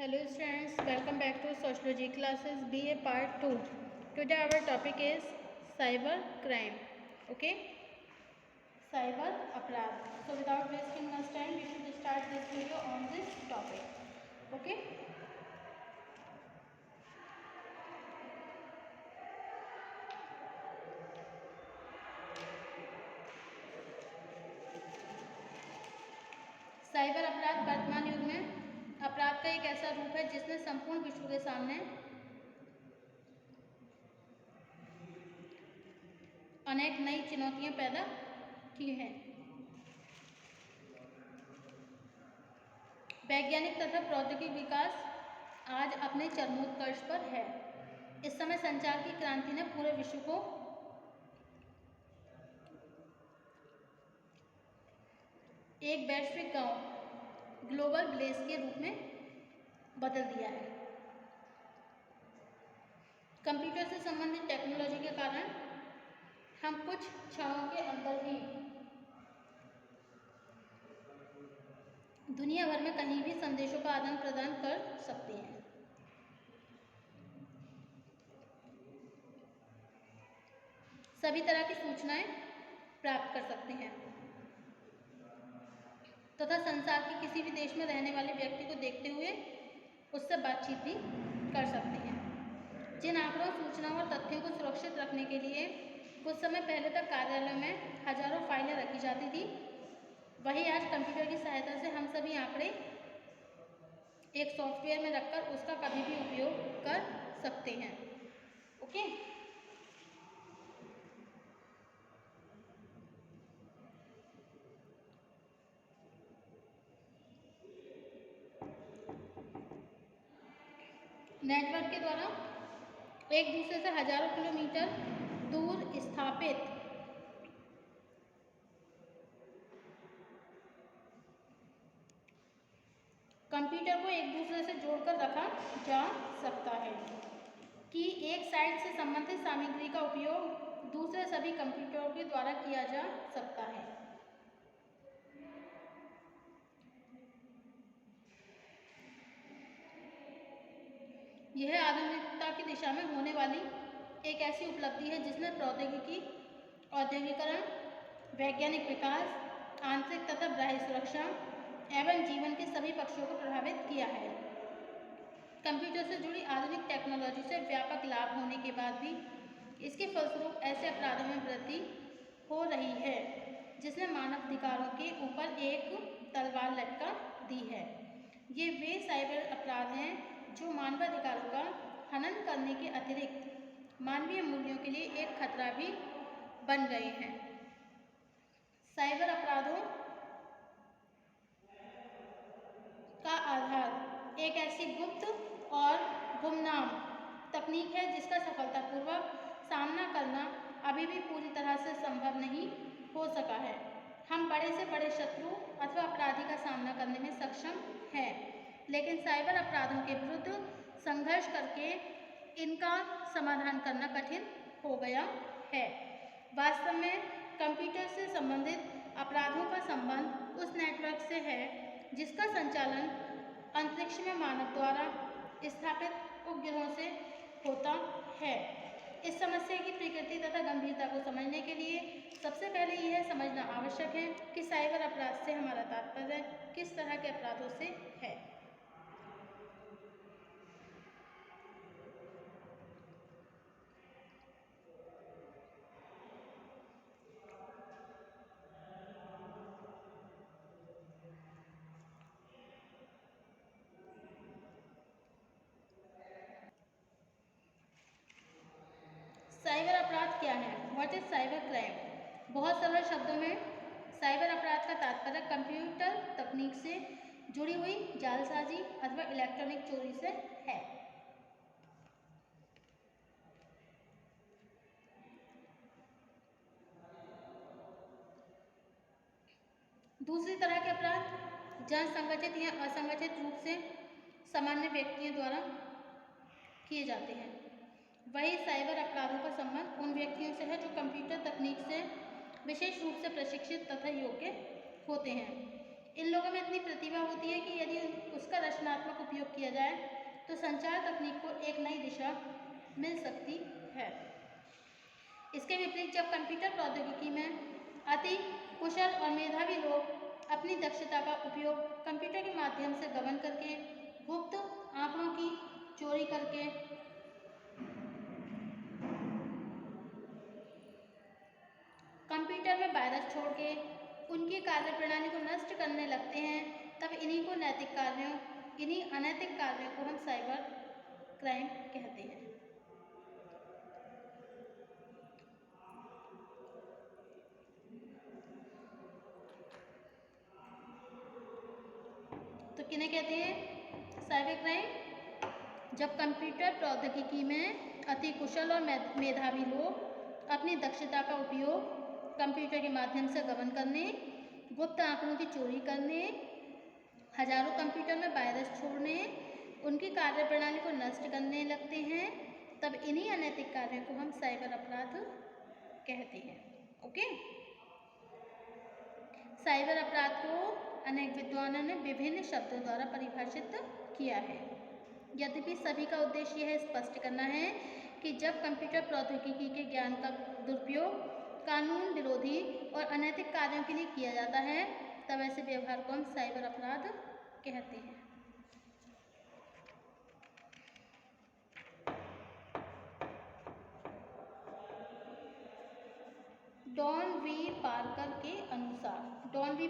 Hello students, welcome back to Sociology classes BA Part 2. Today our topic is cyber crime. Okay? Cyber अपराध. So without wasting much time, we should start this video on this topic. Okay? Cyber अपराध वर्तमान युग में अपराध का एक ऐसा रूप है जिसने संपूर्ण विश्व के सामने अनेक नई चुनौतियां पैदा की हैं। वैज्ञानिक तथा प्रौद्योगिक विकास आज अपने चरमोत्कर्ष पर है। इस समय संचार की क्रांति ने पूरे विश्व को एक वैश्विक गांव ग्लोबल विलेज के रूप में बदल दिया है। कंप्यूटर से संबंधित टेक्नोलॉजी के कारण हम कुछ क्षणों के अंदर ही दुनिया भर में कहीं भी संदेशों का आदान प्रदान कर सकते हैं। सभी तरह की सूचनाएं प्राप्त कर सकते हैं तथा संसार के किसी भी देश में रहने वाले व्यक्ति को देखते हुए उससे बातचीत भी कर सकते हैं। जिन आंकड़ों, सूचनाओं और तथ्यों को सुरक्षित रखने के लिए कुछ समय पहले तक कार्यालयों में हजारों फाइलें रखी जाती थी, वही आज कंप्यूटर की सहायता से हम सभी आंकड़े एक सॉफ्टवेयर में रखकर उसका कभी भी उपयोग कर सकते हैं। ओके? नेटवर्क के द्वारा एक दूसरे से हजारों किलोमीटर दूर स्थापित कंप्यूटर को एक दूसरे से जोड़कर रखा जा सकता है कि एक साइट से संबंधित सामग्री का उपयोग दूसरे सभी कंप्यूटरों के द्वारा किया जा सकता है। यह आधुनिकता की दिशा में होने वाली एक ऐसी उपलब्धि है जिसने प्रौद्योगिकी, औद्योगिकरण, वैज्ञानिक विकास, आंतरिक तथा बाह्य सुरक्षा एवं जीवन के सभी पक्षों को प्रभावित किया है। कंप्यूटर से जुड़ी आधुनिक टेक्नोलॉजी से व्यापक लाभ होने के बाद भी इसके फलस्वरूप ऐसे अपराधों में वृद्धि हो रही है जिसने मानवाधिकारों के ऊपर एक तलवार लटका दी है। ये वे साइबर अपराध हैं जो मानवाधिकारों का हनन करने के अतिरिक्त मानवीय मूल्यों के लिए एक खतरा भी बन गए हैं। साइबर अपराधों का आधार एक ऐसी गुप्त और गुमनाम तकनीक है जिसका सफलतापूर्वक सामना करना अभी भी पूरी तरह से संभव नहीं हो सका है। हम बड़े से बड़े शत्रु अथवा अपराधी का सामना करने में सक्षम हैं, लेकिन साइबर अपराधों के विरुद्ध संघर्ष करके इनका समाधान करना कठिन हो गया है। वास्तव में कंप्यूटर से संबंधित अपराधों का संबंध उस नेटवर्क से है जिसका संचालन अंतरिक्ष में मानव द्वारा स्थापित उपग्रहों से होता है। इस समस्या की प्रकृति तथा गंभीरता को समझने के लिए सबसे पहले यह समझना आवश्यक है कि साइबर अपराध से हमारा तात्पर्य किस तरह के अपराधों से है। साइबर अपराध क्या है? What is cyber crime? बहुत सरल शब्दों में साइबर अपराध का तात्पर्य कंप्यूटर तकनीक से जुड़ी हुई जालसाजी अथवा इलेक्ट्रॉनिक चोरी से है। दूसरी तरह के अपराध जहां संगठित या असंगठित रूप से सामान्य व्यक्तियों द्वारा किए जाते हैं। वही साइबर अपराधों का संबंध उन व्यक्तियों से है जो कंप्यूटर तकनीक से विशेष रूप से प्रशिक्षित तथा योग्य होते हैं। इन लोगों में इतनी प्रतिभा होती है कि यदि उसका रचनात्मक उपयोग किया जाए तो संचार तकनीक को एक नई दिशा मिल सकती है। इसके विपरीत जब कंप्यूटर प्रौद्योगिकी में अति कुशल और मेधावी लोग अपनी दक्षता का उपयोग कंप्यूटर के माध्यम से गबन करके, गुप्त आंकड़ों की चोरी करके, कंप्यूटर में वायरस छोड़ के उनकी कार्यप्रणाली को नष्ट करने लगते हैं, तब इन्हीं अनैतिक कार्यों को हम साइबर क्राइम कहते हैं। तो किन्हें कहते हैं साइबर क्राइम? जब कंप्यूटर प्रौद्योगिकी में अति कुशल और मेधावी लोग अपनी दक्षता का उपयोग कंप्यूटर के माध्यम से गबन करने, गुप्त आंकड़ों की चोरी करने, हजारों कंप्यूटर में वायरस छोड़ने, उनकी कार्यप्रणाली को नष्ट करने लगते हैं, तब इन्हीं अनैतिक कार्यों को हम साइबर अपराध कहते हैं। ओके, साइबर अपराध को अनेक विद्वानों ने विभिन्न शब्दों द्वारा परिभाषित किया है। यद्यपि सभी का उद्देश्य यह स्पष्ट करना है कि जब कंप्यूटर प्रौद्योगिकी के ज्ञान का दुरुपयोग कानून विरोधी और अनैतिक कार्यों के लिए किया जाता है, तब ऐसे व्यवहार को हम साइबर अपराध कहते हैं। डॉन वी पार्कर के अनुसार, डॉन वी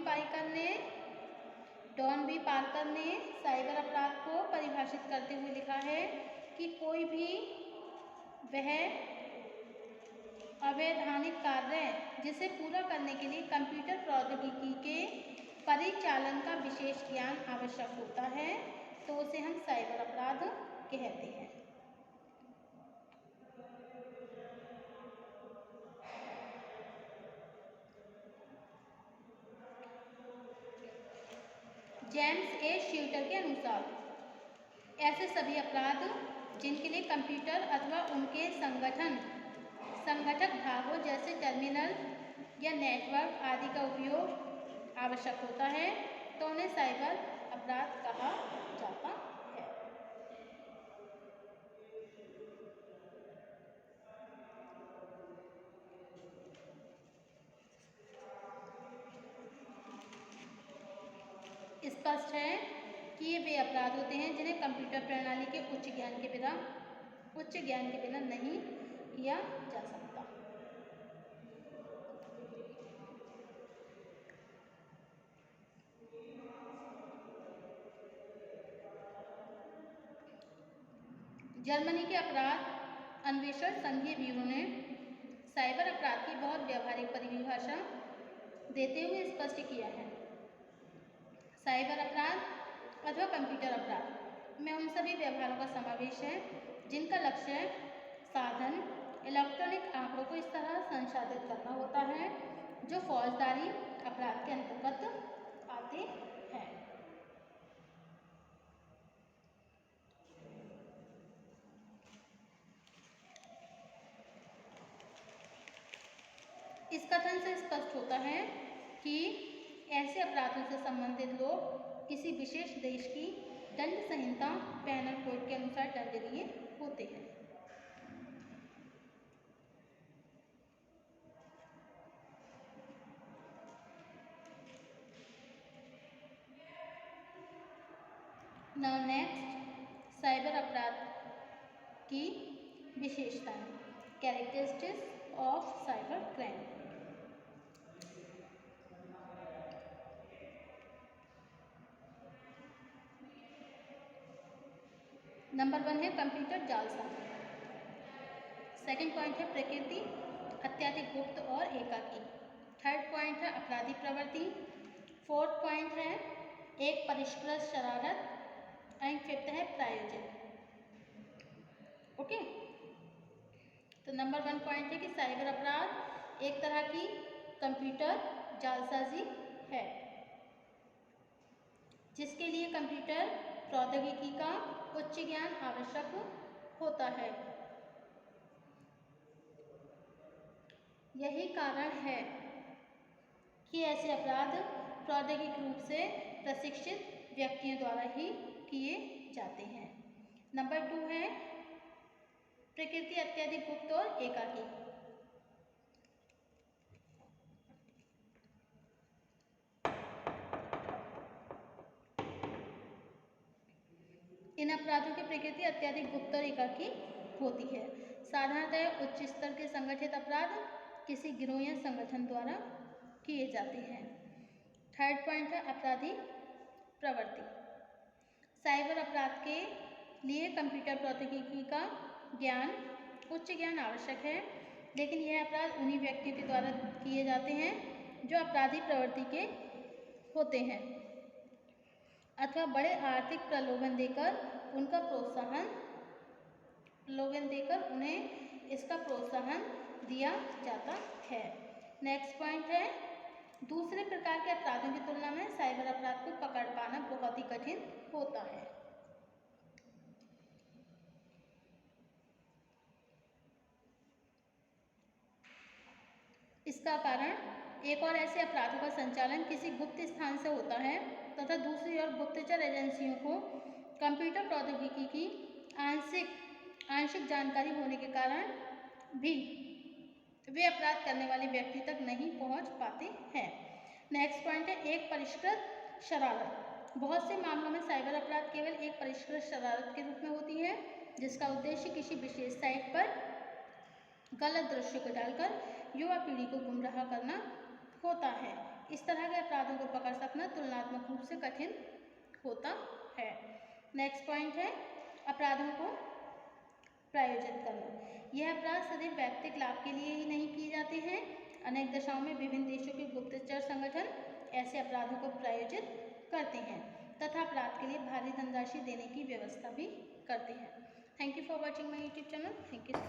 पार्कर ने साइबर अपराध को परिभाषित करते हुए लिखा है कि कोई भी वह अवैधानिक कार्य जिसे पूरा करने के लिए कंप्यूटर प्रौद्योगिकी के परिचालन का विशेष ज्ञान आवश्यक होता है, तो उसे हम साइबर अपराध कहते हैं। जेम्स ए श्यूटर के अनुसार ऐसे सभी अपराध जिनके लिए कंप्यूटर अथवा उनके संगठक भागों जैसे टर्मिनल या नेटवर्क आदि का उपयोग आवश्यक होता है, तो उन्हें साइबर अपराध कहा जाता है। स्पष्ट है कि ये वे अपराध होते हैं जिन्हें कंप्यूटर प्रणाली के उच्च ज्ञान के बिना नहीं किया जा सकता। जर्मनी के अपराध अन्वेषण संघीय ब्यूरो ने साइबर अपराध की बहुत व्यावहारिक परिभाषा देते हुए स्पष्ट किया है। साइबर अपराध अथवा कंप्यूटर अपराध में उन सभी व्यवहारों का समावेश है जिनका लक्ष्य साधन इलेक्ट्रॉनिक आंकड़ों को इस तरह संसाधित करना होता है जो फौजदारी अपराध के अंतर्गत आते हैं। इस कथन से स्पष्ट होता है कि ऐसे अपराधों से संबंधित लोग किसी विशेष देश की दंड संहिता पैनल कोड के अनुसार दंडनीय होते हैं। नाउ नेक्स्ट, साइबर अपराध की विशेषताएं, characteristics of cyber crime. Number 1 है कंप्यूटर जालसाजी। सेकंड पॉइंट है प्रकृति अत्यधिक गुप्त और एकाकी। थर्ड पॉइंट है अपराधी प्रवृत्ति। फोर्थ पॉइंट है एक परिष्कृत शरारत एंड फिफ्थ है प्रायोजित। ओके, तो नंबर 1 पॉइंट है कि साइबर अपराध एक तरह की कंप्यूटर जालसाजी है जिसके लिए कंप्यूटर प्रौद्योगिकी का उच्च ज्ञान आवश्यक होता है। यही कारण है कि ऐसे अपराध प्रौद्योगिक रूप से प्रशिक्षित व्यक्तियों द्वारा ही किए जाते हैं। नंबर 2 है प्रकृति अत्यधिक गुप्त और एकाकी। इन अपराधों की प्रकृति अत्यधिक गुप्त और एकाकी होती है। साधारणतः उच्च स्तर के संगठित अपराध किसी गिरोह या संगठन द्वारा किए जाते हैं। थर्ड पॉइंट है अपराधी प्रवृत्ति। साइबर अपराध के लिए कंप्यूटर प्रौद्योगिकी का ज्ञान, उच्च ज्ञान आवश्यक है, लेकिन यह अपराध उन्हीं व्यक्तियों के द्वारा किए जाते हैं जो अपराधी प्रवृत्ति के होते हैं अथवा बड़े आर्थिक प्रलोभन देकर उन्हें इसका प्रोत्साहन दिया जाता है। नेक्स्ट पॉइंट है दूसरे प्रकार के अपराधों की तुलना में साइबर अपराध को पकड़ पाना बहुत ही कठिन होता है। इसका कारण एक और ऐसे अपराधों का संचालन किसी गुप्त स्थान से होता है तथा दूसरी ओर गुप्तचर एजेंसियों को कंप्यूटर प्रौद्योगिकी की आंशिक जानकारी होने के कारण भी वे अपराध करने वाले व्यक्ति तक नहीं पहुंच पाते हैं। नेक्स्ट पॉइंट है एक परिष्कृत शरारत। बहुत से मामलों में साइबर अपराध केवल एक परिष्कृत शरारत के रूप में होती है जिसका उद्देश्य किसी विशेष साइट पर गलत दृश्य को डालकर युवा पीढ़ी को गुमराह करना होता है। इस तरह के अपराधों को पकड़ सकना तुलनात्मक रूप से कठिन होता है। नेक्स्ट पॉइंट है अपराधों को प्रायोजित करना। यह अपराध सदैव व्यक्तिगत लाभ के लिए ही नहीं किए जाते हैं। अनेक दशाओं में विभिन्न देशों के गुप्तचर संगठन ऐसे अपराधों को प्रायोजित करते हैं तथा अपराध के लिए भारी धनराशि देने की व्यवस्था भी करते हैं। Thank you for watching my YouTube channel. Thank you.